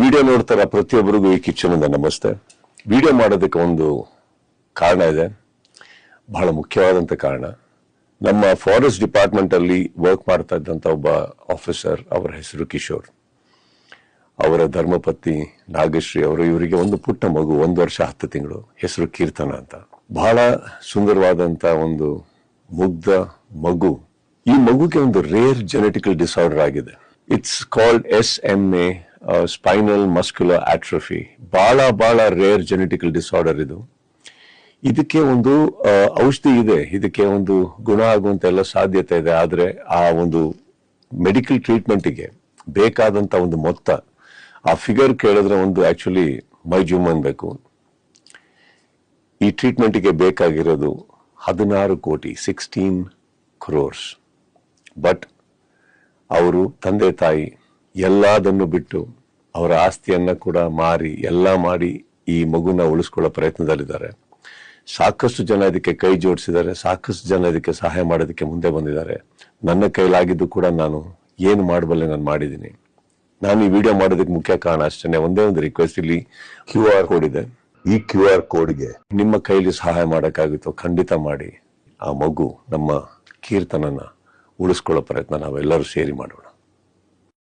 Video ನೋಡ್ತಾರ ಪ್ರತಿಯೊಬ್ಬರಿಗೂ ಈ ಕಿಚ್ಚನಿಂದ ನಮಸ್ತೆ. ವಿಡಿಯೋ ಮಾಡೋದಕ್ಕೆ ಒಂದು ಕಾರಣ ಇದೆ, ಬಹಳ ಮುಖ್ಯವಾದಂತ ಕಾರಣ. ನಮ್ಮ ಫಾರೆಸ್ಟ್ ಡಿಪಾರ್ಟ್ಮೆಂಟ್ ಅಲ್ಲಿ ವರ್ಕ್ ಮಾಡ್ತಾ ಇದ್ದಂತ ಒಬ್ಬ ಆಫೀಸರ್, ಅವರ ಹೆಸರು ಕಿಶೋರ್, ಅವರ ಧರ್ಮಪತ್ನಿ ನಾಗಶ್ರೀ ಅವರು, ಇವರಿಗೆ ಒಂದು ಪುಟ್ಟ ಮಗು, 1 ವರ್ಷ 10 ತಿಂಗಳು, ಹೆಸರು ಕೀರ್ತನ ಅಂತ. ಬಹಳ ಸುಂದರವಾದಂತ ಒಂದು ಮುಗ್ಧ ಮಗು. ಈ ಮಗುಗೆ ಒಂದು ರೇರ್ ಜೆನೆಟಿಕಲ್ ಡಿಸಾರ್ಡರ್ ಆಗಿದೆ. It's called SMA, spinal muscular atrophy. ಬಹಳ ರೇರ್ ಜೆನೆಟಿಕಲ್ ಡಿಸಾರ್ಡರ್ ಇದು. ಇದಕ್ಕೆ ಒಂದು ಔಷಧಿ ಇದೆ, ಇದಕ್ಕೆ ಒಂದು ಗುಣ ಆಗುವಂತ ಎಲ್ಲ ಸಾಧ್ಯತೆ ಇದೆ. ಆದ್ರೆ ಆ ಒಂದು ಮೆಡಿಕಲ್ ಟ್ರೀಟ್ಮೆಂಟ್ಗೆ ಬೇಕಾದಂತ ಒಂದು ಮೊತ್ತ, ಆ ಫಿಗರ್ ಕೇಳಿದ್ರೆ ಒಂದು ಆಕ್ಚುಲಿ ಮೈ ಜುಮ್ ಅನ್ಬೇಕು. ಈ ಟ್ರೀಟ್ಮೆಂಟ್ಗೆ ಬೇಕಾಗಿರೋದು 16 ಕೋಟಿ, 16 crores. ಬಟ್ ಅವರು ತಂದೆ ತಾಯಿ ಎಲ್ಲದನ್ನು ಬಿಟ್ಟು ಅವರ ಆಸ್ತಿಯನ್ನ ಕೂಡ ಮಾರಿ ಎಲ್ಲ ಮಾಡಿ ಈ ಮಗುನ ಉಳಿಸ್ಕೊಳ್ಳೋ ಪ್ರಯತ್ನದಲ್ಲಿದ್ದಾರೆ. ಸಾಕಷ್ಟು ಜನ ಇದಕ್ಕೆ ಕೈ ಜೋಡಿಸಿದ್ದಾರೆ, ಸಾಕಷ್ಟು ಜನ ಇದಕ್ಕೆ ಸಹಾಯ ಮಾಡೋದಕ್ಕೆ ಮುಂದೆ ಬಂದಿದ್ದಾರೆ. ನನ್ನ ಕೈಲಾಗಿದ್ದು ಕೂಡ ನಾನು ಏನು ಮಾಡಬಲ್ಲೆ ನಾನು ಮಾಡಿದ್ದೀನಿ. ನಾನು ಈ ವಿಡಿಯೋ ಮಾಡೋದಕ್ಕೆ ಮುಖ್ಯ ಕಾರಣ ಅಷ್ಟೇ, ಒಂದೇ ಒಂದು ರಿಕ್ವೆಸ್ಟ್. ಇಲ್ಲಿ QR ಕೋಡ್ ಇದೆ. ಈ QR ಕೋಡ್ಗೆ ನಿಮ್ಮ ಕೈಲಿ ಸಹಾಯ ಮಾಡೋಕ್ಕಾಗುತ್ತೋ ಖಂಡಿತ ಮಾಡಿ. ಆ ಮಗು ನಮ್ಮ ಕೀರ್ತನನ್ನ ಉಳಿಸ್ಕೊಳ್ಳೋ ಪ್ರಯತ್ನ ನಾವೆಲ್ಲರೂ ಸೇರಿ ಮಾಡೋಣ.